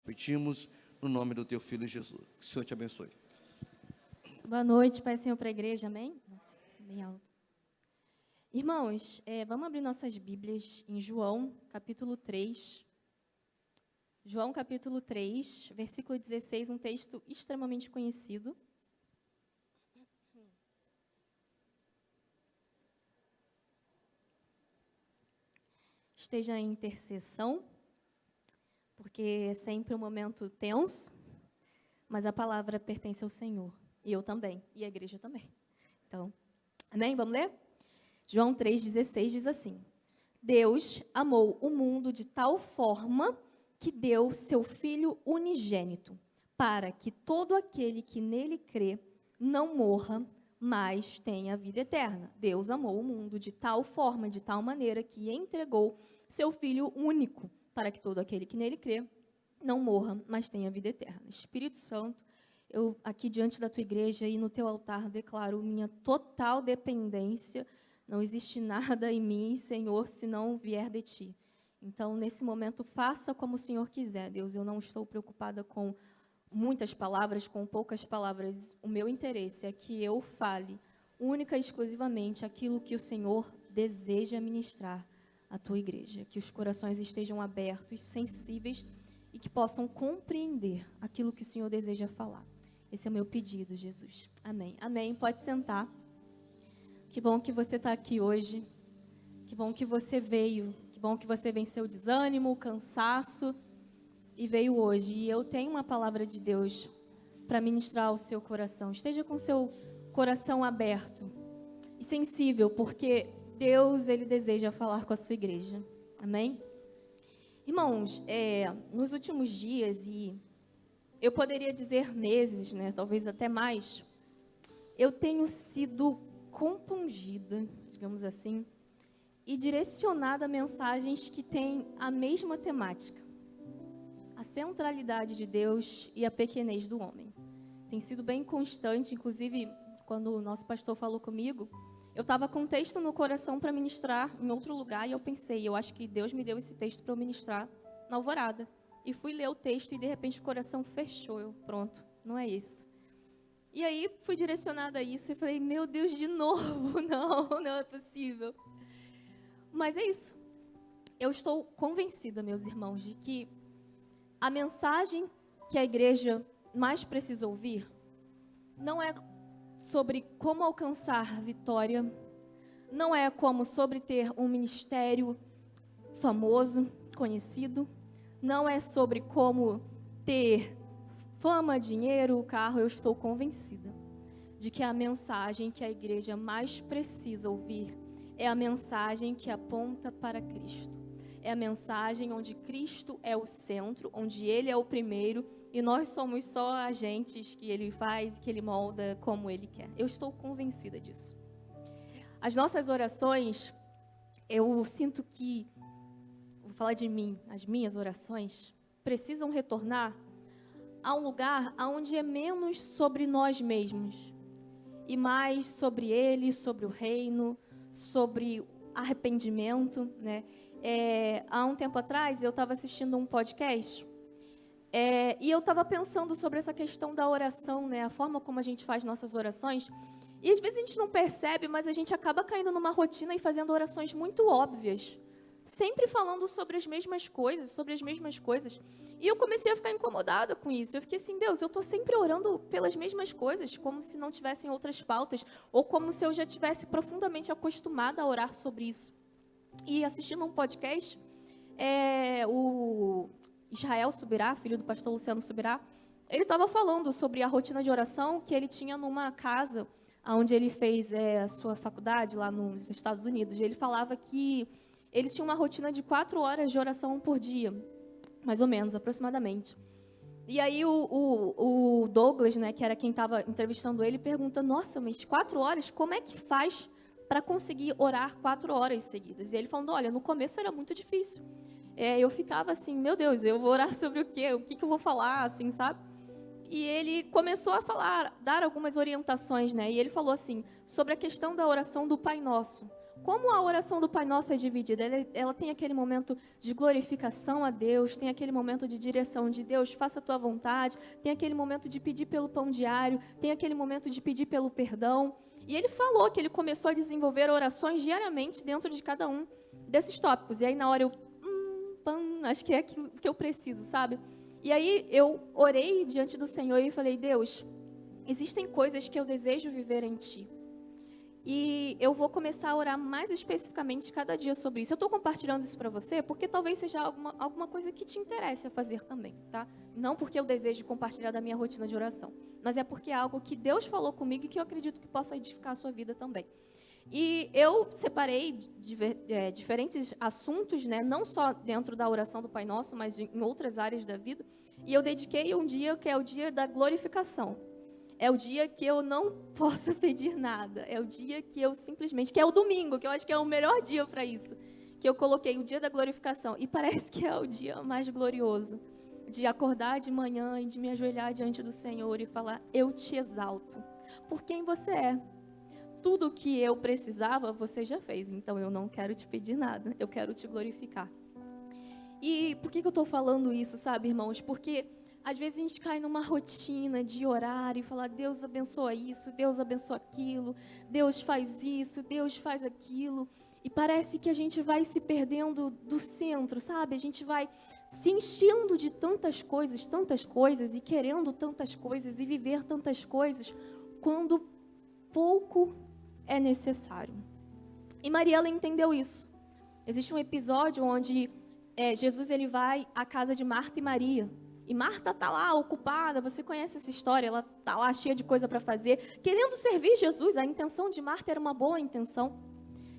Pedimos no nome do teu Filho Jesus. Que o Senhor te abençoe. Boa noite, Pai Senhor, para a igreja, amém? Nossa, bem alto. Irmãos, vamos abrir nossas Bíblias em João, capítulo 3. João, capítulo 3, versículo 16, um texto extremamente conhecido. Esteja em intercessão, porque é sempre um momento tenso, mas a palavra pertence ao Senhor. E eu também, e a igreja também. Então, amém? Vamos ler? João 3,16 diz assim: Deus amou o mundo de tal forma que deu seu Filho unigênito, para que todo aquele que nele crê não morra, mas tenha vida eterna. Deus amou o mundo de tal forma, de tal maneira, que entregou seu Filho único, para que todo aquele que nele crê não morra, mas tenha vida eterna. Espírito Santo, eu aqui diante da tua igreja e no teu altar declaro minha total dependência. Não existe nada em mim, Senhor, se não vier de ti. Então, nesse momento, faça como o Senhor quiser, Deus. Eu não estou preocupada com muitas palavras, com poucas palavras. O meu interesse é que eu fale única e exclusivamente aquilo que o Senhor deseja ministrar à tua igreja. Que os corações estejam abertos, sensíveis e que possam compreender aquilo que o Senhor deseja falar. Esse é o meu pedido, Jesus. Amém. Amém. Pode sentar. Que bom que você está aqui hoje. Que bom que você veio. Que bom que você venceu o desânimo, o cansaço e veio hoje. E eu tenho uma palavra de Deus para ministrar ao seu coração. Esteja com o seu coração aberto e sensível, porque Deus, Ele deseja falar com a sua igreja. Amém? Irmãos, nos últimos dias, e eu poderia dizer meses, né, talvez até mais, eu tenho sido compungida, digamos assim, e direcionada a mensagens que têm a mesma temática: a centralidade de Deus e a pequenez do homem. Tem sido bem constante, inclusive, quando o nosso pastor falou comigo, eu estava com um texto no coração para ministrar em outro lugar, e eu pensei, eu acho que Deus me deu esse texto para eu ministrar na Alvorada. E fui ler o texto e, de repente, o coração fechou. Eu, pronto, não é isso. E aí, fui direcionada a isso e falei, meu Deus, de novo, não é possível. Mas é isso. Eu estou convencida, meus irmãos, de que a mensagem que a igreja mais precisa ouvir não é sobre como alcançar vitória, não é como sobre ter um ministério famoso, conhecido, não é sobre como ter fama, dinheiro, carro. Eu estou convencida de que a mensagem que a igreja mais precisa ouvir é a mensagem que aponta para Cristo. É a mensagem onde Cristo é o centro, onde Ele é o primeiro e nós somos só agentes que Ele faz, que Ele molda como Ele quer. Eu estou convencida disso. As nossas orações, eu sinto que, vou falar de mim, as minhas orações precisam retornar a um lugar onde é menos sobre nós mesmos e mais sobre Ele, sobre o reino, sobre arrependimento, né? Há um tempo atrás, eu estava assistindo um podcast e eu estava pensando sobre essa questão da oração, né? A forma como a gente faz nossas orações. E às vezes a gente não percebe, mas a gente acaba caindo numa rotina e fazendo orações muito óbvias. Sempre falando sobre as mesmas coisas. E eu comecei a ficar incomodada com isso. Eu fiquei assim, Deus, eu estou sempre orando pelas mesmas coisas, como se não tivessem outras pautas, ou como se eu já tivesse profundamente acostumada a orar sobre isso. E assistindo um podcast, o Israel Subirá, filho do pastor Luciano Subirá, ele estava falando sobre a rotina de oração que ele tinha numa casa onde ele fez a sua faculdade, lá nos Estados Unidos. E ele falava que ele tinha uma rotina de 4 horas de oração por dia, mais ou menos, aproximadamente. E aí o Douglas, né, que era quem estava entrevistando ele, pergunta, nossa, mas 4 horas, como é que faz para conseguir orar 4 horas seguidas? E ele falando, olha, no começo era muito difícil. Eu ficava assim, meu Deus, eu vou orar sobre o quê? O que eu vou falar, assim, sabe? E ele começou a falar, dar algumas orientações, né? E ele falou assim, sobre a questão da oração do Pai Nosso. como a oração do Pai Nosso é dividida. Ela tem aquele momento de glorificação a Deus, tem aquele momento de direção de Deus, faça a tua vontade, tem aquele momento de pedir pelo pão diário, tem aquele momento de pedir pelo perdão. E ele falou que ele começou a desenvolver orações diariamente dentro de cada um desses tópicos. E aí na hora eu, acho que é aquilo que eu preciso, sabe? E aí eu orei diante do Senhor e falei, Deus, existem coisas que eu desejo viver em Ti. E eu vou começar a orar mais especificamente cada dia sobre isso. Eu estou compartilhando isso para você porque talvez seja alguma coisa que te interesse a fazer também, tá? Não porque eu desejo compartilhar da minha rotina de oração, mas é porque é algo que Deus falou comigo e que eu acredito que possa edificar a sua vida também. E eu separei diferentes assuntos, né? Não só dentro da oração do Pai Nosso, mas em outras áreas da vida. E eu dediquei um dia que é o dia da glorificação. É o dia que eu não posso pedir nada. É o dia que eu simplesmente... Que é o domingo, que eu acho que é o melhor dia para isso. Que eu coloquei o dia da glorificação. E parece que é o dia mais glorioso. De acordar de manhã e de me ajoelhar diante do Senhor e falar, eu te exalto. Por quem você é. Tudo o que eu precisava, você já fez. Então, eu não quero te pedir nada. Eu quero te glorificar. E por que eu estou falando isso, sabe, irmãos? Porque... às vezes a gente cai numa rotina de orar e falar, Deus abençoa isso, Deus abençoa aquilo, Deus faz isso, Deus faz aquilo. E parece que a gente vai se perdendo do centro, sabe? A gente vai se enchendo de tantas coisas e querendo tantas coisas e viver tantas coisas, quando pouco é necessário. E Maria, ela entendeu isso. Existe um episódio onde Jesus ele vai à casa de Marta e Maria. E Marta está lá ocupada, você conhece essa história, ela está lá cheia de coisa para fazer, querendo servir Jesus. A intenção de Marta era uma boa intenção.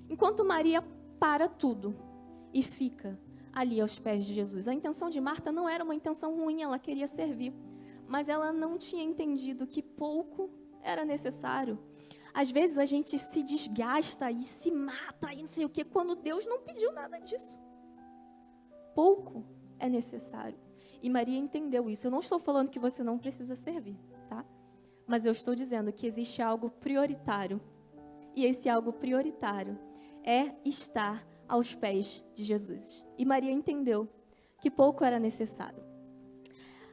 Enquanto Maria para tudo e fica ali aos pés de Jesus. A intenção de Marta não era uma intenção ruim, ela queria servir. Mas ela não tinha entendido que pouco era necessário. Às vezes a gente se desgasta e se mata e não sei o quê, quando Deus não pediu nada disso. Pouco é necessário. E Maria entendeu isso. Eu não estou falando que você não precisa servir, tá? Mas eu estou dizendo que existe algo prioritário. E esse algo prioritário é estar aos pés de Jesus. E Maria entendeu que pouco era necessário.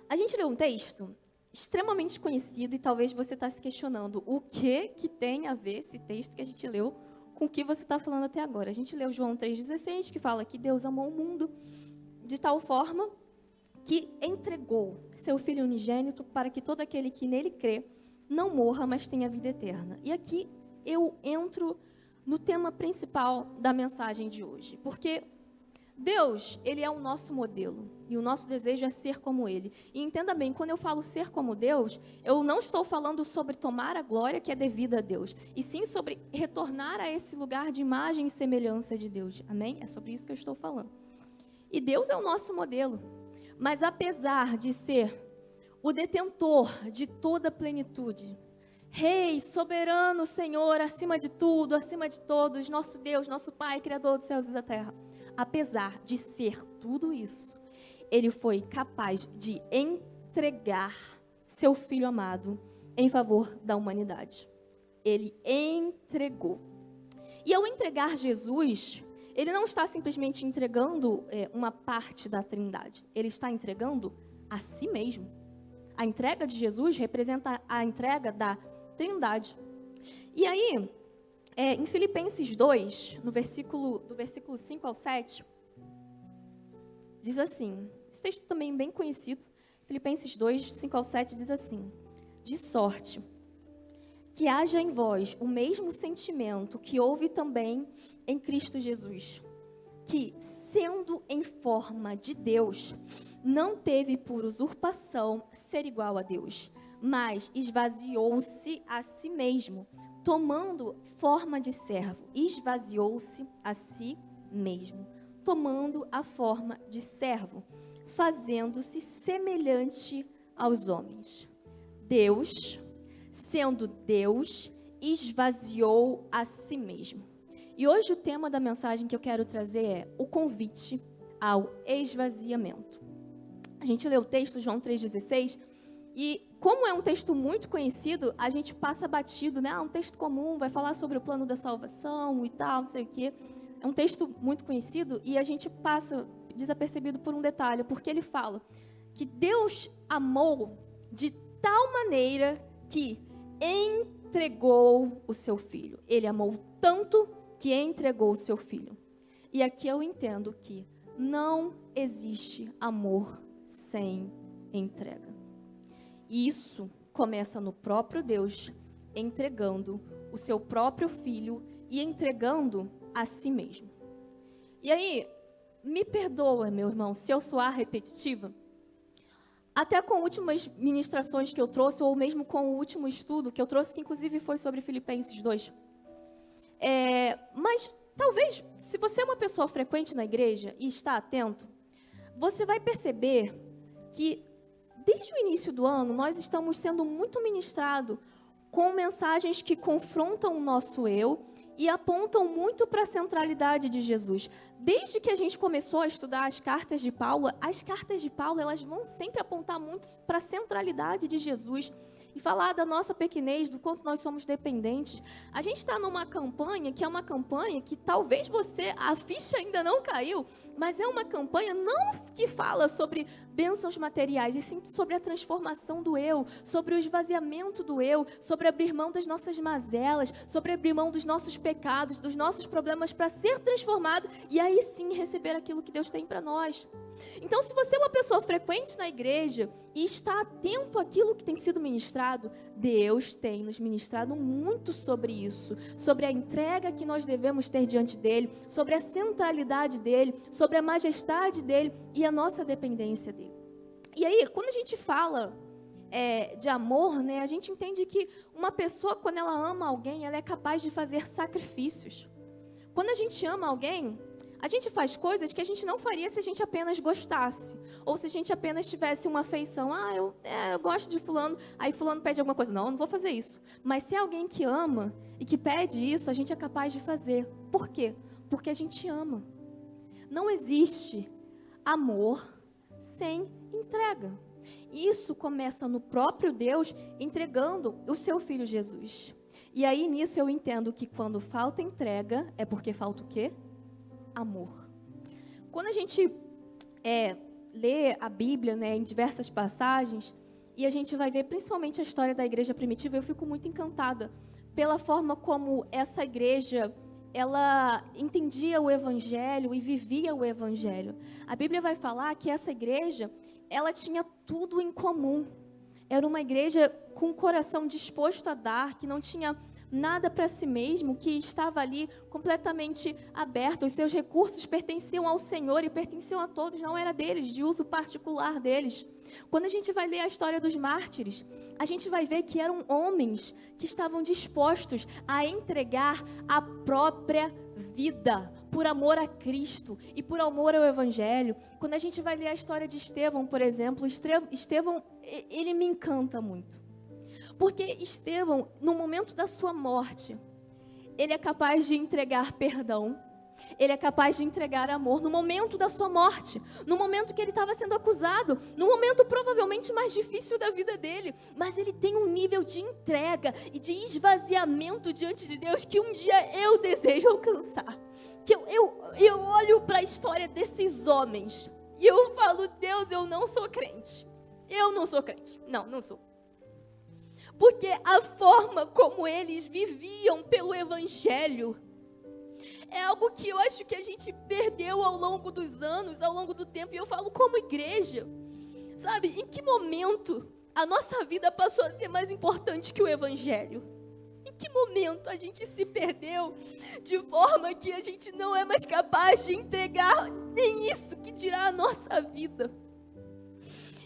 A gente leu um texto extremamente conhecido e talvez você está se questionando o que tem a ver esse texto que a gente leu com o que você está falando até agora. A gente leu João 3,16, que fala que Deus amou o mundo de tal forma que entregou seu Filho unigênito para que todo aquele que nele crê não morra, mas tenha vida eterna. E aqui eu entro no tema principal da mensagem de hoje, porque Deus, Ele é o nosso modelo, e o nosso desejo é ser como Ele. E entenda bem, quando eu falo ser como Deus, eu não estou falando sobre tomar a glória que é devida a Deus, e sim sobre retornar a esse lugar de imagem e semelhança de Deus. Amém? É sobre isso que eu estou falando. E Deus é o nosso modelo. Mas apesar de ser o detentor de toda a plenitude, Rei, soberano, Senhor, acima de tudo, acima de todos, nosso Deus, nosso Pai, Criador dos céus e da terra, apesar de ser tudo isso, Ele foi capaz de entregar seu Filho amado em favor da humanidade. Ele entregou. E ao entregar Jesus, Ele não está simplesmente entregando uma parte da Trindade. Ele está entregando a si mesmo. A entrega de Jesus representa a entrega da Trindade. E aí, em Filipenses 2, do versículo 5 ao 7, diz assim, esse texto também bem conhecido, Filipenses 2, 5 ao 7, diz assim, de sorte que haja em vós o mesmo sentimento que houve também em Cristo Jesus, que, sendo em forma de Deus, não teve por usurpação ser igual a Deus, mas esvaziou-se a si mesmo, tomando forma de servo. Esvaziou-se a si mesmo, tomando a forma de servo, fazendo-se semelhante aos homens. Deus, sendo Deus, esvaziou a si mesmo. E hoje o tema da mensagem que eu quero trazer é o convite ao esvaziamento. A gente leu o texto, João 3,16, E como é um texto muito conhecido, a gente passa batido, né? Um texto comum, vai falar sobre o plano da salvação e tal, não sei o quê. É um texto muito conhecido e a gente passa desapercebido por um detalhe, porque ele fala que Deus amou de tal maneira que entregou o seu filho. Ele amou tanto que entregou o seu filho. E aqui eu entendo que não existe amor sem entrega. E isso começa no próprio Deus entregando o seu próprio filho e entregando a si mesmo. E aí, me perdoa, meu irmão, se eu soar repetitiva, até com últimas ministrações que eu trouxe, ou mesmo com o último estudo que eu trouxe, que inclusive foi sobre Filipenses 2. Mas talvez, se você é uma pessoa frequente na igreja e está atento, você vai perceber que desde o início do ano nós estamos sendo muito ministrados com mensagens que confrontam o nosso eu e apontam muito para a centralidade de Jesus. Desde que a gente começou a estudar as cartas de Paulo, elas vão sempre apontar muito para a centralidade de Jesus e falar da nossa pequenez, do quanto nós somos dependentes. A gente está numa campanha que é uma campanha que talvez a ficha ainda não caiu, mas é uma campanha não que fala sobre bênçãos materiais, e sim sobre a transformação do eu, sobre o esvaziamento do eu, sobre abrir mão das nossas mazelas, sobre abrir mão dos nossos pecados, dos nossos problemas para ser transformado e aí sim receber aquilo que Deus tem para nós. Então, se você é uma pessoa frequente na igreja e está atento àquilo que tem sido ministrado, Deus tem nos ministrado muito sobre isso, sobre a entrega que nós devemos ter diante dele, sobre a centralidade dele, sobre a majestade dele e a nossa dependência dele. E aí, quando a gente fala de amor, né, a gente entende que uma pessoa, quando ela ama alguém, ela é capaz de fazer sacrifícios. Quando a gente ama alguém, a gente faz coisas que a gente não faria se a gente apenas gostasse. Ou se a gente apenas tivesse uma afeição. Eu gosto de fulano, aí fulano pede alguma coisa. Não, eu não vou fazer isso. Mas se é alguém que ama e que pede isso, a gente é capaz de fazer. Por quê? Porque a gente ama. Não existe amor sem entrega. Isso começa no próprio Deus entregando o seu Filho Jesus. E aí nisso eu entendo que quando falta entrega, é porque falta o quê? Amor. Quando a gente lê a Bíblia, né, em diversas passagens, e a gente vai ver principalmente a história da igreja primitiva, eu fico muito encantada pela forma como essa igreja, ela entendia o Evangelho e vivia o Evangelho. A Bíblia vai falar que essa igreja, ela tinha tudo em comum. Era uma igreja com o coração disposto a dar, que não tinha nada para si mesmo, que estava ali completamente aberto. Os seus recursos pertenciam ao Senhor e pertenciam a todos, não era deles, de uso particular deles. Quando a gente vai ler a história dos mártires, a gente vai ver que eram homens que estavam dispostos a entregar a própria vida por amor a Cristo e por amor ao Evangelho. Quando a gente vai ler a história de Estevão, por exemplo, Estevão, ele me encanta muito. Porque Estevão, no momento da sua morte, ele é capaz de entregar perdão, ele é capaz de entregar amor no momento da sua morte, no momento que ele estava sendo acusado, no momento provavelmente mais difícil da vida dele, mas ele tem um nível de entrega e de esvaziamento diante de Deus que um dia eu desejo alcançar. Que eu olho para a história desses homens e eu falo, Deus, eu não sou crente. Eu não sou crente. Não sou. Porque a forma como eles viviam pelo Evangelho é algo que eu acho que a gente perdeu ao longo dos anos, ao longo do tempo. E eu falo como igreja, sabe? Em que momento a nossa vida passou a ser mais importante que o Evangelho? Em que momento a gente se perdeu de forma que a gente não é mais capaz de entregar nem isso que dirá a nossa vida?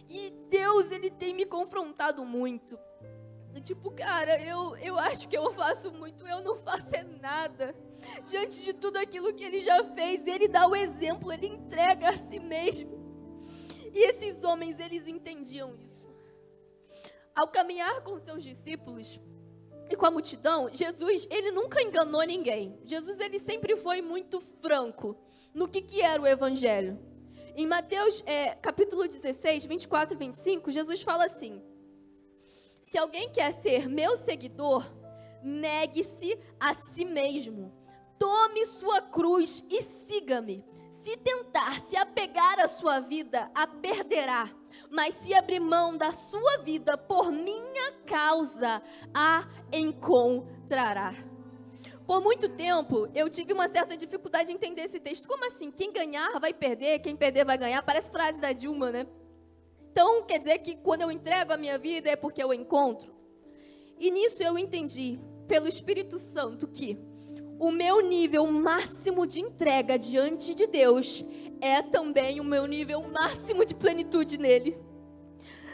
E Deus, Ele tem me confrontado muito. Tipo, cara, eu acho que eu faço muito, eu não faço nada. Diante de tudo aquilo que Ele já fez, Ele dá o exemplo, Ele entrega a si mesmo. E esses homens, eles entendiam isso. Ao caminhar com seus discípulos e com a multidão, Jesus, Ele nunca enganou ninguém. Jesus, Ele sempre foi muito franco no que era o Evangelho. Em Mateus capítulo 16, 24 e 25, Jesus fala assim: Se alguém quer ser meu seguidor, negue-se a si mesmo. Tome sua cruz e siga-me. Se tentar se apegar à sua vida, a perderá. Mas se abrir mão da sua vida por minha causa, a encontrará. Por muito tempo, eu tive uma certa dificuldade em entender esse texto. Como assim? Quem ganhar vai perder, quem perder vai ganhar. Parece frase da Dilma, né? Então, quer dizer que quando eu entrego a minha vida é porque eu encontro? E nisso eu entendi, pelo Espírito Santo, que o meu nível máximo de entrega diante de Deus é também o meu nível máximo de plenitude nele.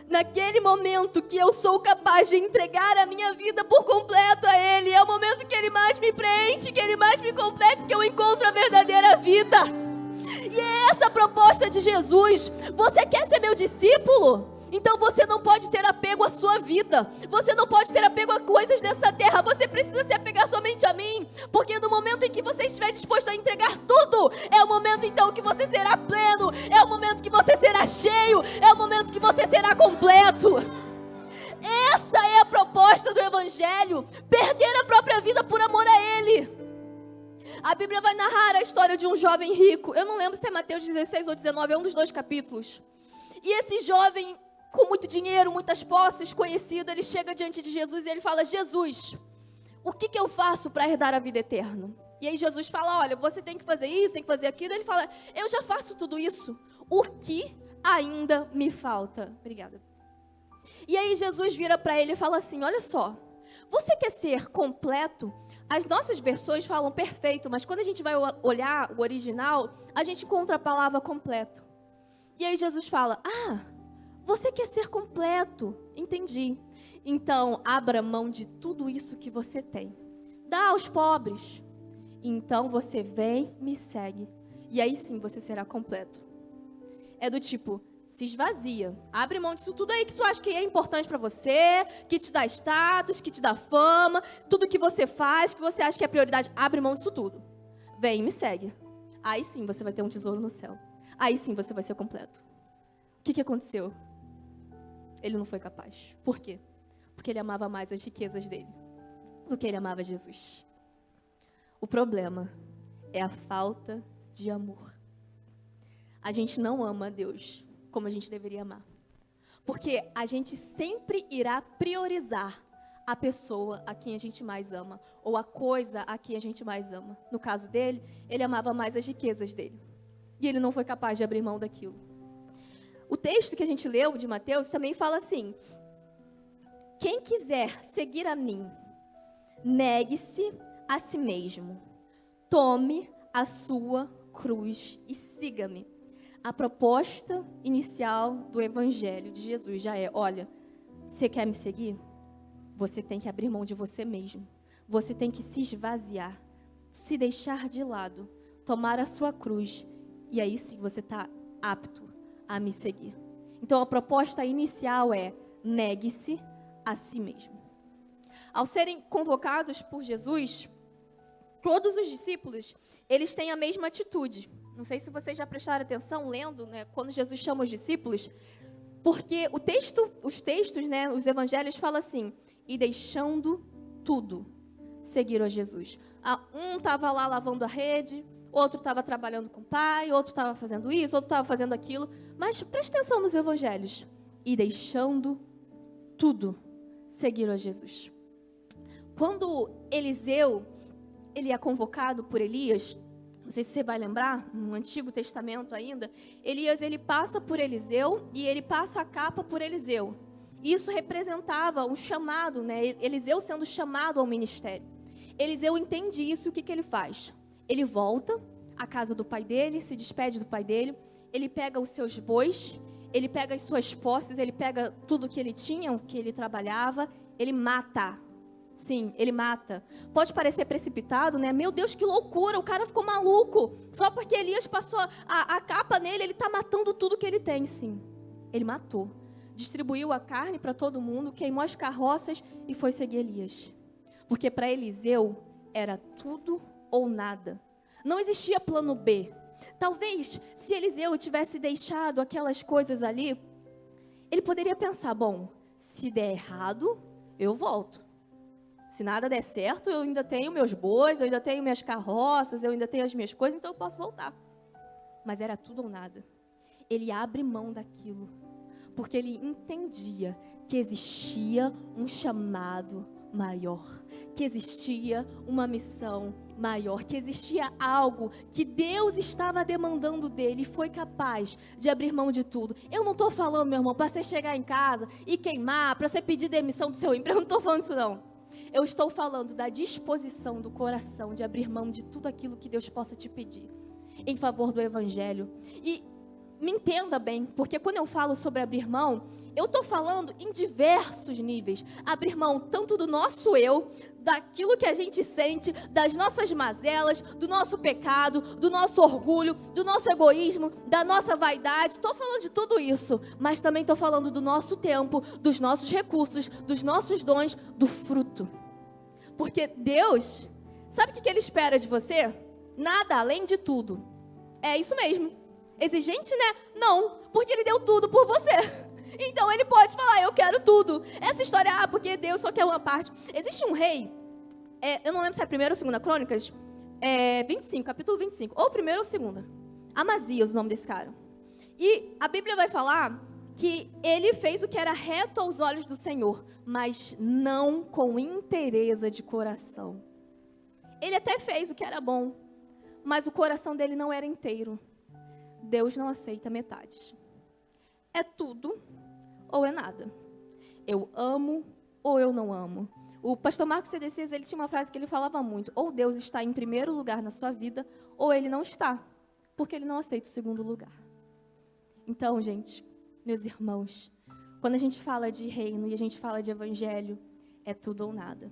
Naquele momento que eu sou capaz de entregar a minha vida por completo a Ele, é o momento que Ele mais me preenche, que Ele mais me completa, que eu encontro a verdadeira vida. E é essa a proposta de Jesus. Você quer ser meu discípulo? Então você não pode ter apego à sua vida. Você não pode ter apego a coisas dessa terra. Você precisa se apegar somente a mim. Porque no momento em que você estiver disposto a entregar tudo, é o momento então que você será pleno. É o momento que você será cheio. É o momento que você será completo. Essa é a proposta do Evangelho. Perder a própria vida por amor a Ele. A Bíblia vai narrar a história de um jovem rico. Eu não lembro se é Mateus 16 ou 19, é um dos 2 capítulos. E esse jovem, com muito dinheiro, muitas posses, conhecido, ele chega diante de Jesus e ele fala: Jesus, o que eu faço para herdar a vida eterna? E aí Jesus fala: olha, você tem que fazer isso, tem que fazer aquilo. Ele fala: eu já faço tudo isso. O que ainda me falta? Obrigada. E aí Jesus vira para ele e fala assim: olha só, você quer ser completo? As nossas versões falam perfeito, mas quando a gente vai olhar o original, a gente encontra a palavra completo. E aí Jesus fala: você quer ser completo? Entendi. Então, abra mão de tudo isso que você tem. Dá aos pobres. Então, você vem, me segue. E aí sim, você será completo. É do tipo, se esvazia. Abre mão disso tudo aí que tu acha que é importante para você, que te dá status, que te dá fama, tudo que você faz, que você acha que é prioridade. Abre mão disso tudo. Vem e me segue. Aí sim, você vai ter um tesouro no céu. Aí sim, você vai ser completo. O que aconteceu? Ele não foi capaz. Por quê? Porque ele amava mais as riquezas dele do que ele amava Jesus. O problema é a falta de amor. A gente não ama Deus como a gente deveria amar. Porque a gente sempre irá priorizar a pessoa a quem a gente mais ama, ou a coisa a quem a gente mais ama. No caso dele, ele amava mais as riquezas dele. E ele não foi capaz de abrir mão daquilo. O texto que a gente leu de Mateus também fala assim: quem quiser seguir a mim, negue-se a si mesmo. Tome a sua cruz e siga-me. A proposta inicial do Evangelho de Jesus já é: olha, você quer me seguir? Você tem que abrir mão de você mesmo. Você tem que se esvaziar, se deixar de lado, tomar a sua cruz. E aí sim você está apto a me seguir. Então a proposta inicial é: negue-se a si mesmo. Ao serem convocados por Jesus, todos os discípulos, eles têm a mesma atitude. Não sei se vocês já prestaram atenção lendo, né, quando Jesus chama os discípulos, porque os textos, né, os evangelhos falam assim: e deixando tudo, seguiram a Jesus. Um estava lá lavando a rede, outro estava trabalhando com o pai, outro estava fazendo isso, outro estava fazendo aquilo. Mas preste atenção nos evangelhos. E deixando tudo, seguiram a Jesus. Quando Eliseu, ele é convocado por Elias, não sei se você vai lembrar, no Antigo Testamento ainda, Elias, ele passa por Eliseu e ele passa a capa por Eliseu. Isso representava um chamado, né? Eliseu sendo chamado ao ministério. Eliseu entende isso, o que ele faz? Ele volta à casa do pai dele, se despede do pai dele, ele pega os seus bois, ele pega as suas posses, ele pega tudo que ele tinha, o que ele trabalhava, ele mata. Sim, ele mata. Pode parecer precipitado, né? Meu Deus, que loucura, o cara ficou maluco. Só porque Elias passou a capa nele, ele está matando tudo que ele tem, sim. Ele matou. Distribuiu a carne para todo mundo, queimou as carroças e foi seguir Elias. Porque para Eliseu era tudo ou nada. Não existia plano B. Talvez, se Eliseu tivesse deixado aquelas coisas ali, ele poderia pensar: bom, Se der errado, eu volto. Se nada der certo, eu ainda tenho meus bois, eu ainda tenho minhas carroças, eu ainda tenho as minhas coisas, então eu posso voltar. Mas era tudo ou nada. Ele abre mão daquilo, porque ele entendia que existia um chamado maior, que existia uma missão maior, que existia algo que Deus estava demandando dele e foi capaz de abrir mão de tudo. Eu não estou falando, meu irmão, para você chegar em casa e queimar, para você pedir demissão do seu emprego, eu não estou falando isso não. Eu estou falando da disposição do coração de abrir mão de tudo aquilo que Deus possa te pedir em favor do Evangelho. E me entenda bem, porque quando eu falo sobre abrir mão, eu estou falando em diversos níveis. Abrir mão tanto do nosso eu, daquilo que a gente sente, das nossas mazelas, do nosso pecado, do nosso orgulho, do nosso egoísmo, da nossa vaidade. Estou falando de tudo isso, mas também estou falando do nosso tempo, dos nossos recursos, dos nossos dons, do fruto. Porque Deus, sabe o que Ele espera de você? Nada além de tudo. É isso mesmo. Exigente, né? Não, porque Ele deu tudo por você. Então Ele pode falar, eu quero tudo. Essa história, porque Deus só quer uma parte. Existe um rei, eu não lembro se é 1ª ou 2ª Crônicas, 25, capítulo 25, ou 1ª ou 2ª. Amazias, o nome desse cara. E a Bíblia vai falar que ele fez o que era reto aos olhos do Senhor, mas não com inteireza de coração. Ele até fez o que era bom, mas o coração dele não era inteiro. Deus não aceita metade. É tudo ou é nada. Eu amo ou eu não amo. O pastor Marcos C. D. Cis, ele tinha uma frase que ele falava muito: ou Deus está em primeiro lugar na sua vida, ou Ele não está, porque Ele não aceita o segundo lugar. Então, gente, meus irmãos, quando a gente fala de reino e a gente fala de evangelho, é tudo ou nada.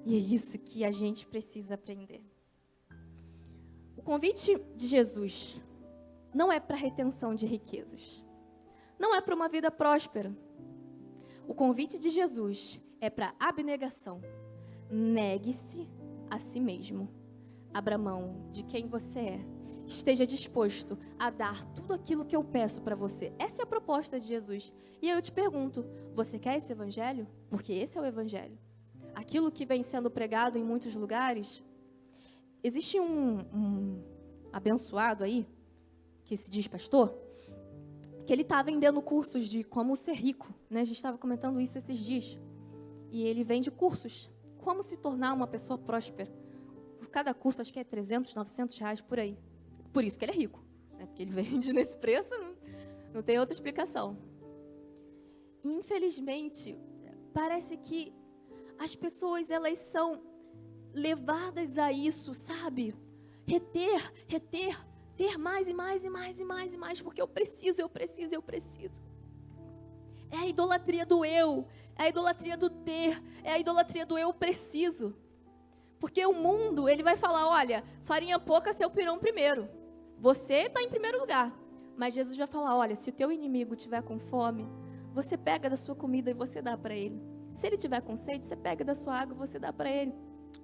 E é isso que a gente precisa aprender. O convite de Jesus não é para retenção de riquezas. Não é para uma vida próspera. O convite de Jesus é para abnegação. Negue-se a si mesmo. Abra mão de quem você é. Esteja disposto a dar tudo aquilo que eu peço para você. Essa é a proposta de Jesus. E eu te pergunto, você quer esse evangelho? Porque esse é o evangelho. Aquilo que vem sendo pregado em muitos lugares. Existe um abençoado aí, que se diz pastor, que ele está vendendo cursos de como ser rico, né? A gente estava comentando isso esses dias. E ele vende cursos, como se tornar uma pessoa próspera. Cada curso, acho que é 300, 900 reais, por aí. Por isso que ele é rico, né? Porque ele vende nesse preço, não tem outra explicação. E, infelizmente, parece que as pessoas, elas são levadas a isso, sabe? Ter mais e mais e mais e mais e mais, porque eu preciso. É a idolatria do eu, é a idolatria do ter, é a idolatria do eu preciso. Porque o mundo, ele vai falar, olha, farinha pouca, seu pirão primeiro. Você está em primeiro lugar. Mas Jesus vai falar, olha, se o teu inimigo estiver com fome, você pega da sua comida e você dá para ele. Se ele estiver com sede, você pega da sua água e você dá para ele.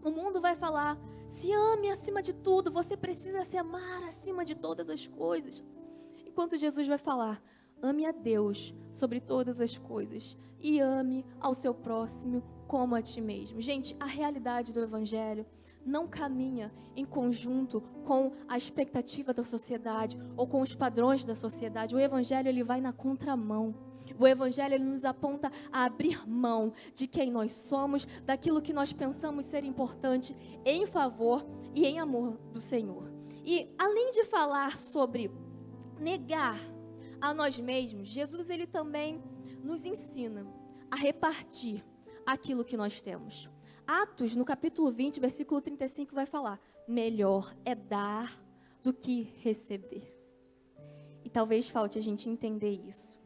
O mundo vai falar, se ame acima de tudo, você precisa se amar acima de todas as coisas. Enquanto Jesus vai falar, ame a Deus sobre todas as coisas e ame ao seu próximo como a ti mesmo. Gente, a realidade do Evangelho não caminha em conjunto com a expectativa da sociedade ou com os padrões da sociedade. O Evangelho, ele vai na contramão. O Evangelho, ele nos aponta a abrir mão de quem nós somos, daquilo que nós pensamos ser importante em favor e em amor do Senhor. E além de falar sobre negar a nós mesmos, Jesus, ele também nos ensina a repartir aquilo que nós temos. Atos, no capítulo 20, versículo 35, vai falar, melhor é dar do que receber. E talvez falte a gente entender isso.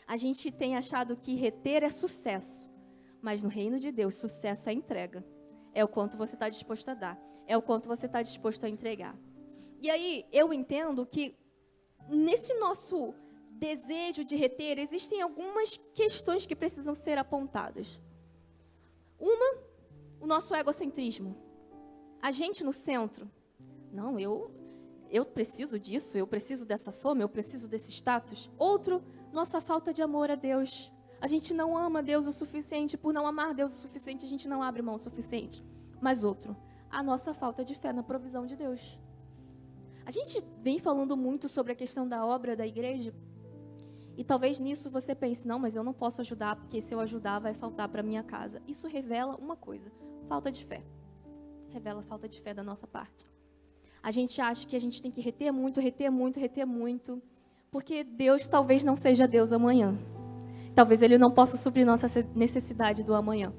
A gente tem achado que reter é sucesso, mas no reino de Deus, sucesso é entrega. É o quanto você está disposto a dar, é o quanto você está disposto a entregar. E aí, eu entendo que nesse nosso desejo de reter, existem algumas questões que precisam ser apontadas. Uma, o nosso egocentrismo. A gente no centro. Não, eu preciso disso, eu preciso dessa fama, eu preciso desse status. Outro, nossa falta de amor a Deus. A gente não ama Deus o suficiente. Por não amar Deus o suficiente, a gente não abre mão o suficiente. Mas outro, a nossa falta de fé na provisão de Deus. A gente vem falando muito sobre a questão da obra da igreja. E talvez nisso você pense, não, mas eu não posso ajudar, porque se eu ajudar vai faltar para minha casa. Isso revela uma coisa, falta de fé. Revela falta de fé da nossa parte. A gente acha que a gente tem que reter muito, porque Deus talvez não seja Deus amanhã. Talvez Ele não possa suprir nossa necessidade do amanhã.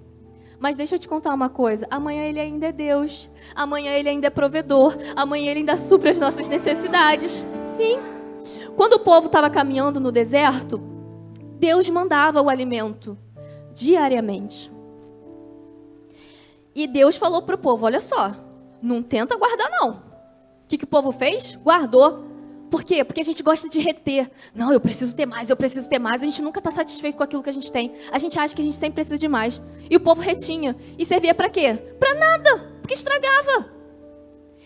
Mas deixa eu te contar uma coisa, amanhã Ele ainda é Deus, amanhã Ele ainda é provedor, amanhã Ele ainda supre as nossas necessidades. Sim. Quando o povo estava caminhando no deserto, Deus mandava o alimento diariamente. E Deus falou para o povo, olha só, não tenta guardar não. O que o povo fez? Guardou. Por quê? Porque a gente gosta de reter. Não, eu preciso ter mais. A gente nunca está satisfeito com aquilo que a gente tem. A gente acha que a gente sempre precisa de mais. E o povo retinha. E servia para quê? Para nada, porque estragava.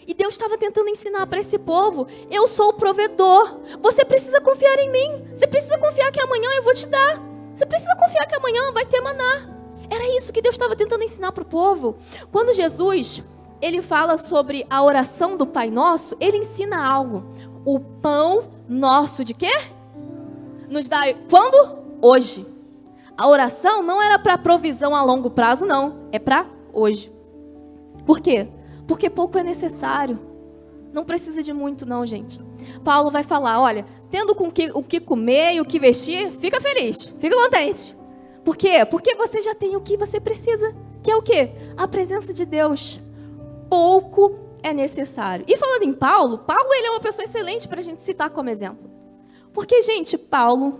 E Deus estava tentando ensinar para esse povo, eu sou o provedor. Você precisa confiar em mim. Você precisa confiar que amanhã eu vou te dar. Você precisa confiar que amanhã vai ter maná. Era isso que Deus estava tentando ensinar para o povo. Quando Jesus, ele fala sobre a oração do Pai Nosso, ele ensina algo. O pão nosso de quê? Nos dá quando? Hoje. A oração não era para provisão a longo prazo, não. É para hoje. Por quê? Porque pouco é necessário. Não precisa de muito, não, gente. Paulo vai falar, olha, tendo o que comer e o que vestir, fica feliz, fica contente. Por quê? Porque você já tem o que você precisa. Que é o quê? A presença de Deus. Pouco é necessário. E falando em Paulo, ele é uma pessoa excelente para a gente citar como exemplo. Porque, gente, Paulo,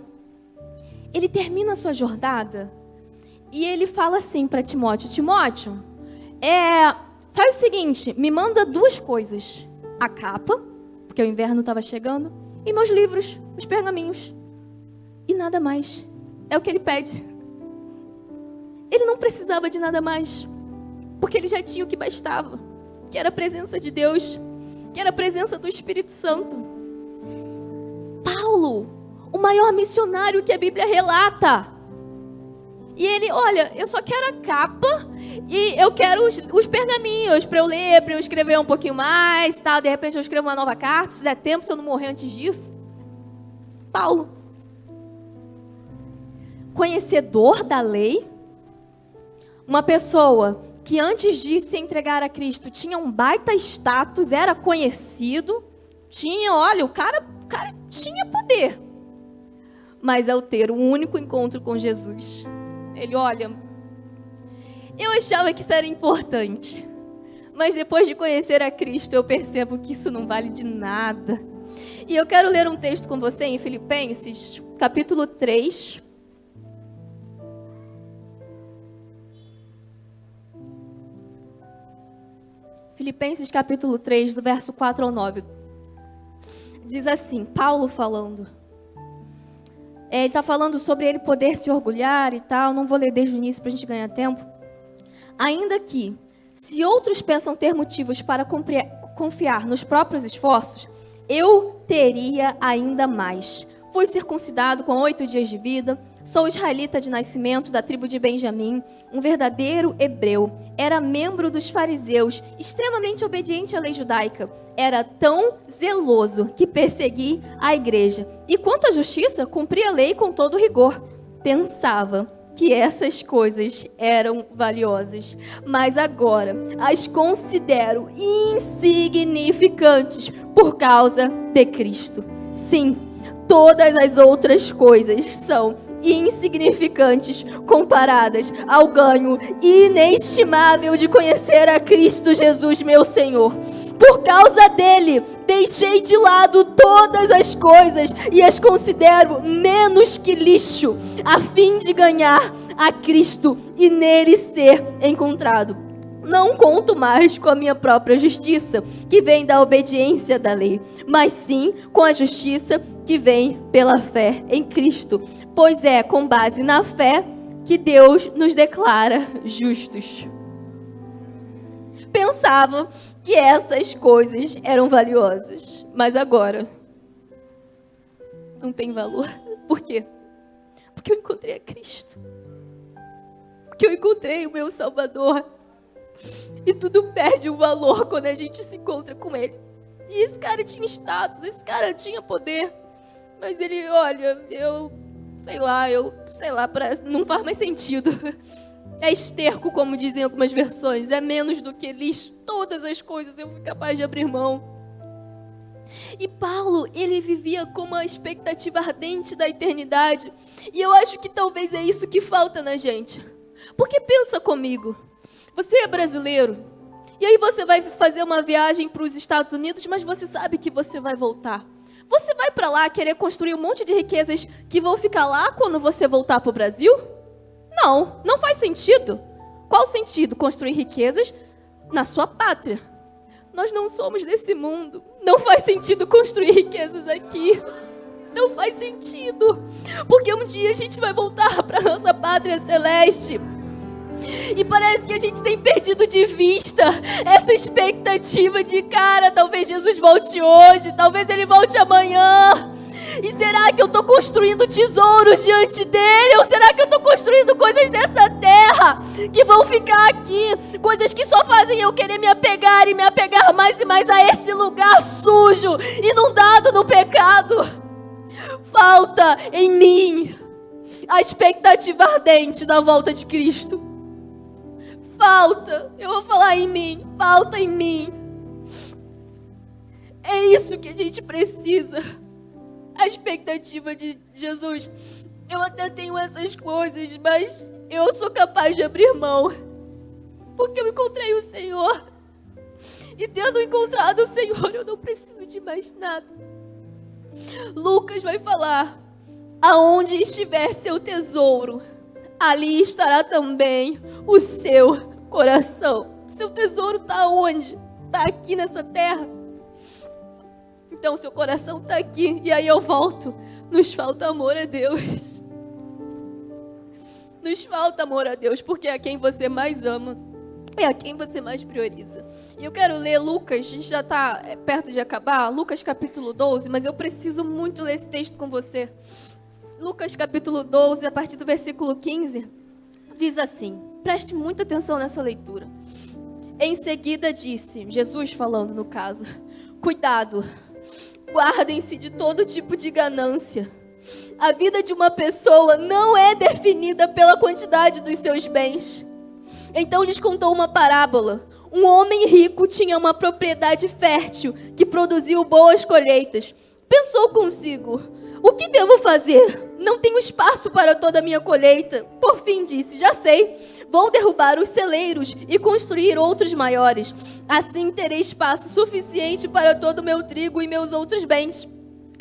ele termina a sua jornada e ele fala assim para Timóteo, Timóteo, faz o seguinte, me manda 2 coisas. A capa, porque o inverno estava chegando, e meus livros, os pergaminhos. E nada mais. É o que ele pede. Ele não precisava de nada mais, porque ele já tinha o que bastava, que era a presença de Deus, que era a presença do Espírito Santo. Paulo, o maior missionário que a Bíblia relata. E ele, olha, eu só quero a capa e eu quero os pergaminhos para eu ler, para eu escrever um pouquinho mais, tal. De repente eu escrevo uma nova carta, se der tempo, se eu não morrer antes disso. Paulo, conhecedor da lei, uma pessoa que antes de se entregar a Cristo tinha um baita status, era conhecido, o cara tinha poder. Mas ao ter um único encontro com Jesus, ele, olha, eu achava que isso era importante, mas depois de conhecer a Cristo, eu percebo que isso não vale de nada. E eu quero ler um texto com você em Filipenses, capítulo 3. Filipenses capítulo 3, do verso 4 ao 9. Diz assim, Paulo falando. Ele está falando sobre ele poder se orgulhar e tal. Não vou ler desde o início para a gente ganhar tempo. Ainda que, se outros pensam ter motivos para confiar nos próprios esforços, eu teria ainda mais. Fui circuncidado com 8 dias de vida. Sou israelita de nascimento, da tribo de Benjamim, um verdadeiro hebreu. Era membro dos fariseus, extremamente obediente à lei judaica. Era tão zeloso que persegui a igreja. E quanto à justiça, cumpri a lei com todo rigor. Pensava que essas coisas eram valiosas, mas agora as considero insignificantes por causa de Cristo. Sim, todas as outras coisas são insignificantes comparadas ao ganho inestimável de conhecer a Cristo Jesus, meu Senhor. Por causa dele, deixei de lado todas as coisas e as considero menos que lixo, a fim de ganhar a Cristo e nele ser encontrado. Não conto mais com a minha própria justiça, que vem da obediência da lei, mas sim com a justiça que vem pela fé em Cristo. Pois é com base na fé que Deus nos declara justos. Pensava que essas coisas eram valiosas, mas agora não tem valor. Por quê? Porque que eu encontrei a Cristo. Que eu encontrei o meu Salvador. E tudo perde o valor quando a gente se encontra com Ele. E esse cara tinha status, esse cara tinha poder. Mas ele, olha, não faz mais sentido. É esterco, como dizem algumas versões. É menos do que lixo. Todas as coisas eu fui capaz de abrir mão. E Paulo, ele vivia com uma expectativa ardente da eternidade. E eu acho que talvez é isso que falta na gente. Porque pensa comigo. Você é brasileiro. E aí você vai fazer uma viagem para os Estados Unidos, mas você sabe que você vai voltar. Você vai para lá querer construir um monte de riquezas que vão ficar lá quando você voltar para o Brasil? Não, não faz sentido. Qual sentido construir riquezas na sua pátria? Nós não somos desse mundo. Não faz sentido construir riquezas aqui. Não faz sentido. Porque um dia a gente vai voltar para nossa pátria celeste. E parece que a gente tem perdido de vista essa expectativa de, cara, talvez Jesus volte hoje, talvez Ele volte amanhã. E será que eu estou construindo tesouros diante dEle? Ou será que eu estou construindo coisas dessa terra que vão ficar aqui? Coisas que só fazem eu querer me apegar e me apegar mais e mais a esse lugar sujo, inundado no pecado. Falta em mim a expectativa ardente da volta de Cristo. Falta, eu vou falar em mim, falta em mim. É isso que a gente precisa. A expectativa de Jesus. Eu até tenho essas coisas, mas eu sou capaz de abrir mão. Porque eu encontrei o Senhor. E tendo encontrado o Senhor, eu não preciso de mais nada. Lucas vai falar: aonde estiver seu tesouro, ali estará também o seu coração. Seu tesouro está onde? Está aqui nessa terra. Então seu coração está aqui. E aí eu volto. Nos falta amor a Deus. Nos falta amor a Deus, porque é a quem você mais ama. É a quem você mais prioriza. E eu quero ler Lucas, a gente já está perto de acabar. Lucas capítulo 12, mas eu preciso muito ler esse texto com você. Lucas capítulo 12, a partir do versículo 15, diz assim, preste muita atenção nessa leitura. Em seguida disse, Jesus falando no caso, cuidado, guardem-se de todo tipo de ganância. A vida de uma pessoa não é definida pela quantidade dos seus bens. Então lhes contou uma parábola. Um homem rico tinha uma propriedade fértil que produziu boas colheitas. Pensou consigo, o que devo fazer? Não tenho espaço para toda a minha colheita. Por fim disse, já sei, vou derrubar os celeiros e construir outros maiores. Assim terei espaço suficiente para todo o meu trigo e meus outros bens.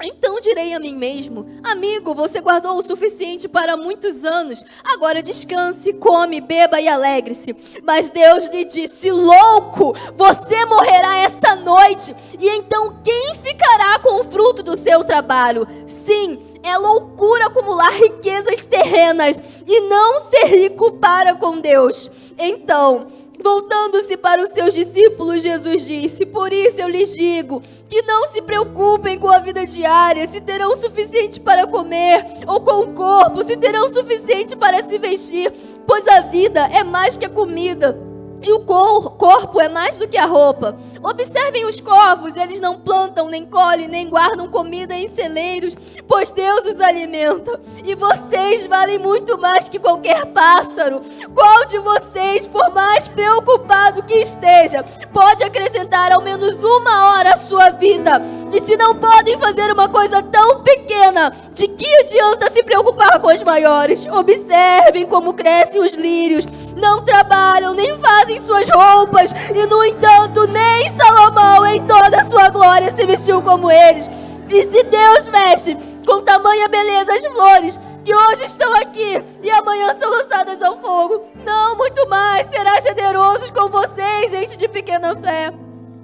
Então direi a mim mesmo, amigo, você guardou o suficiente para muitos anos. Agora descanse, come, beba e alegre-se. Mas Deus lhe disse, louco, você morrerá essa noite. E então quem ficará com o fruto do seu trabalho? Sim, é loucura acumular riquezas terrenas e não ser rico para com Deus. Então, voltando-se para os seus discípulos, Jesus disse, por isso eu lhes digo, que não se preocupem com a vida diária, se terão o suficiente para comer, ou com o corpo, se terão o suficiente para se vestir, pois a vida é mais que a comida, e o corpo é mais do que a roupa. Observem os corvos, eles não plantam, nem colhem, nem guardam comida em celeiros, pois Deus os alimenta. E vocês valem muito mais que qualquer pássaro. Qual de vocês, por mais preocupado que esteja, pode acrescentar ao menos 1 hora à sua vida? E se não podem fazer uma coisa tão pequena, de que adianta se preocupar com as maiores? Observem como crescem os lírios. Não trabalham, nem fazem suas roupas, e no entanto, nem Salomão em toda a sua glória se vestiu como eles. E se Deus mexe com tamanha beleza as flores, que hoje estão aqui e amanhã são lançadas ao fogo, não muito mais será generoso com vocês, gente de pequena fé.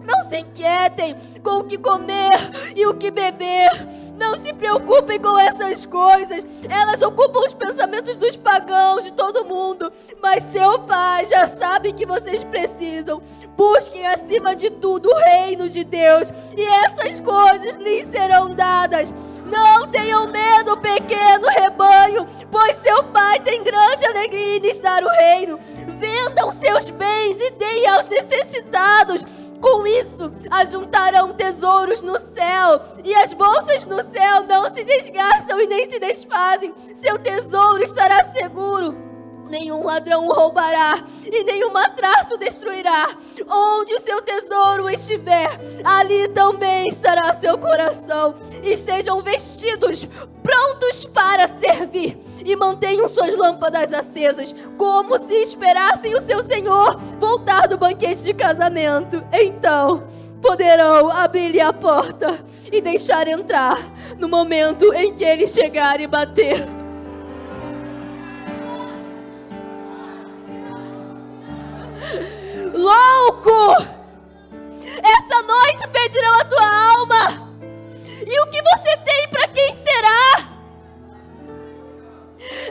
Não se inquietem com o que comer e o que beber. Não se preocupem com essas coisas. Elas ocupam os pensamentos dos pagãos, de todo mundo. Mas seu Pai já sabe que vocês precisam. Busquem acima de tudo o reino de Deus, e essas coisas lhes serão dadas. Não tenham medo, pequeno rebanho, pois seu Pai tem grande alegria em lhes dar o reino. Vendam seus bens e deem aos necessitados. Com isso, ajuntarão tesouros no céu, e as bolsas no céu não se desgastam e nem se desfazem. Seu tesouro estará seguro. Nenhum ladrão o roubará, e nenhuma traça o destruirá. Onde o seu tesouro estiver, ali também estará seu coração. Estejam vestidos, prontos para servir, e mantenham suas lâmpadas acesas, como se esperassem o seu Senhor voltar do banquete de casamento. Então poderão abrir-lhe a porta e deixar entrar no momento em que ele chegar e bater. Louco! Essa noite pedirão a tua alma. E o que você tem, para quem será?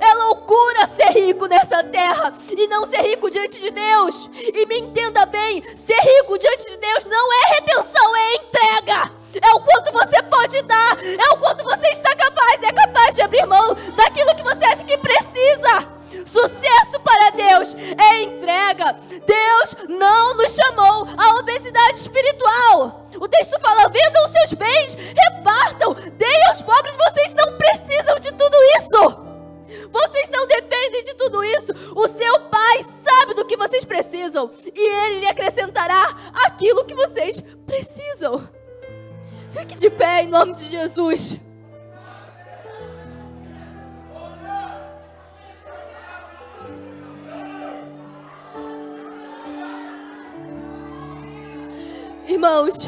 É loucura ser rico nessa terra e não ser rico diante de Deus. E me entenda bem, ser rico diante de Deus não é retenção, é entrega. É o quanto você pode dar, é o quanto você está capaz, é capaz de abrir mão daquilo que você acha que precisa. Sucesso para Deus é entrega. Deus não nos chamou à obesidade espiritual. O texto fala: vendam os seus bens, repartam, deem aos pobres. Vocês não precisam de tudo isso. Vocês não dependem de tudo isso. O seu Pai sabe do que vocês precisam, e Ele lhe acrescentará aquilo que vocês precisam. Fique de pé em nome de Jesus. Irmãos,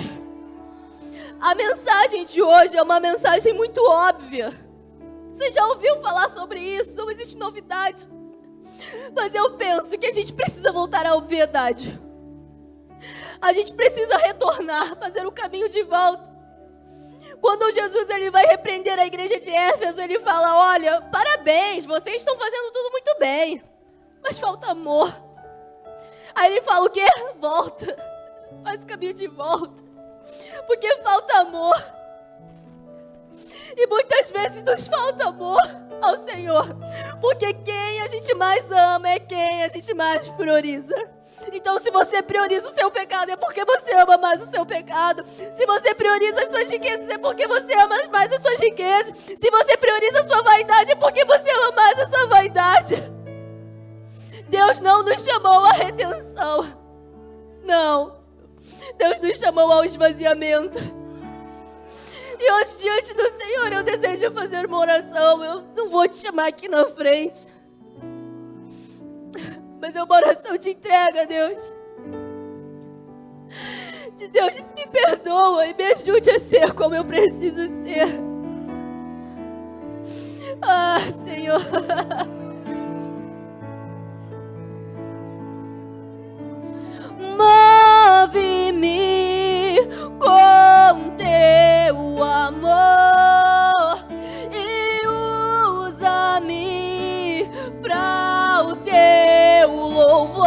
a mensagem de hoje é uma mensagem muito óbvia. Você já ouviu falar sobre isso? Não existe novidade. Mas eu penso que a gente precisa voltar à obviedade. A gente precisa retornar, fazer o caminho de volta. Quando Jesus ele vai repreender a igreja de Éfeso, ele fala: olha, parabéns, vocês estão fazendo tudo muito bem, mas falta amor. Aí ele fala o quê? Volta, faz o caminho de volta, porque falta amor. E muitas vezes nos falta amor ao Senhor, porque quem a gente mais ama é quem a gente mais prioriza. Então, se você prioriza o seu pecado, é porque você ama mais o seu pecado. Se você prioriza as suas riquezas, é porque você ama mais as suas riquezas. Se você prioriza a sua vaidade, é porque você ama mais a sua vaidade. Deus não nos chamou à retenção. Não. Deus nos chamou ao esvaziamento. E hoje, diante do Senhor, eu desejo fazer uma oração. Eu não vou te chamar aqui na frente, mas é uma oração de entrega, Deus. De Deus, me perdoa e me ajude a ser como eu preciso ser. Ah, Senhor. Move-me com teu amor e usa-me para o teu louvor.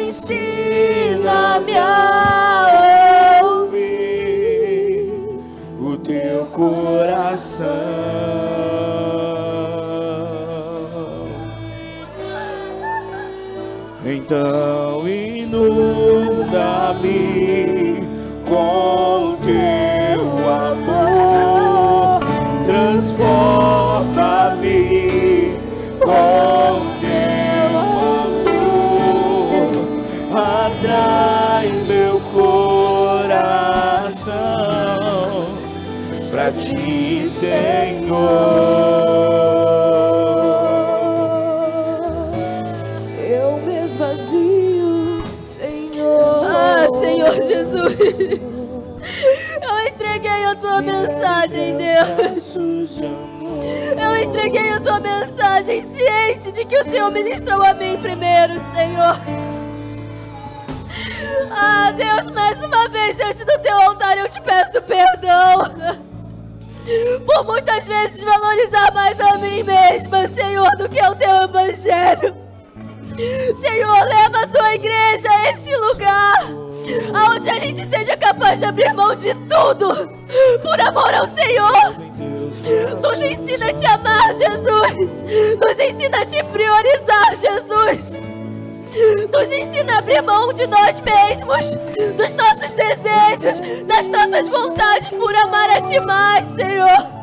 Ensina-me a ouvir o teu coração. Então inunda-me com teu amor, transforma-me com teu amor, atrai meu coração pra ti, Senhor. Senhor Jesus, eu entreguei a tua mensagem, Deus. Eu entreguei a tua mensagem, ciente de que o Senhor ministrou a mim primeiro, Senhor. Ah, Deus, mais uma vez diante do teu altar eu te peço perdão por muitas vezes valorizar mais a mim mesma, Senhor, do que o teu evangelho. Senhor, leva a tua igreja a este lugar onde a gente seja capaz de abrir mão de tudo por amor ao Senhor. Nos ensina a te amar, Jesus. Nos ensina a te priorizar, Jesus. Nos ensina a abrir mão de nós mesmos, dos nossos desejos, das nossas vontades por amar a Ti mais, Senhor.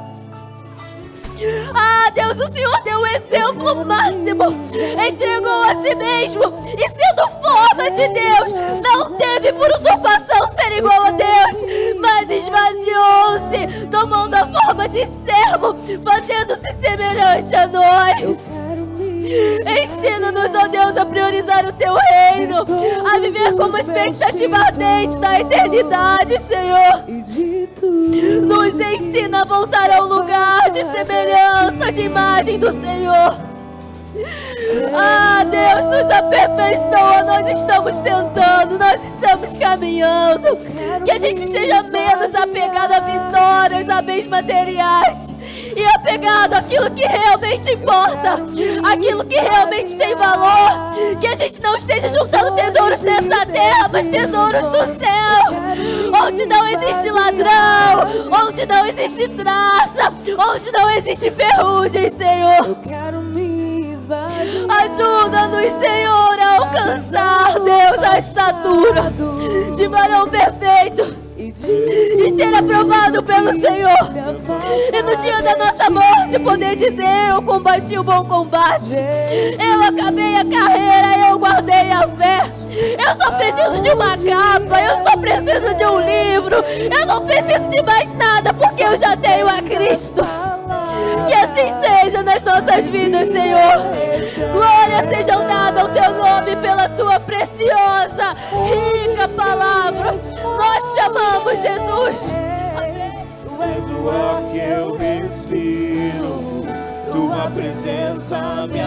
Ah, Deus, o Senhor deu o exemplo máximo, entregou a si mesmo e, sendo forma de Deus, não teve por usurpação ser igual a Deus, mas esvaziou-se, tomando a forma de servo, fazendo-se semelhante a nós. Ensina-nos, ó Deus, a priorizar o Teu reino, a viver como expectativa ardente da eternidade, Senhor. Nos ensina a voltar ao lugar de semelhança, de imagem do Senhor. Ah, Deus, nos aperfeiçoa. Nós estamos tentando, nós estamos caminhando. Que a gente seja menos apegado a vitórias, a bens materiais, e apegado àquilo que realmente importa, aquilo que realmente tem valor. Que a gente não esteja juntando tesouros nessa terra, mas tesouros do céu, onde não existe ladrão, onde não existe traça, onde não existe ferrugem, Senhor. Ajuda-nos, Senhor, a alcançar, Deus, a estatura de varão perfeito e ser aprovado pelo Senhor. E no dia da nossa morte poder dizer: eu combati o bom combate, eu acabei a carreira, eu guardei a fé. Eu só preciso de uma capa, eu só preciso de um livro, eu não preciso de mais nada, porque eu já tenho a Cristo. Que assim seja nas nossas vidas, Senhor. Glória sejam dadas ao Teu nome pela Tua preciosa, rica palavra. Nós te amamos, Jesus. Amém. Tu és o ar que eu respiro, Tua presença me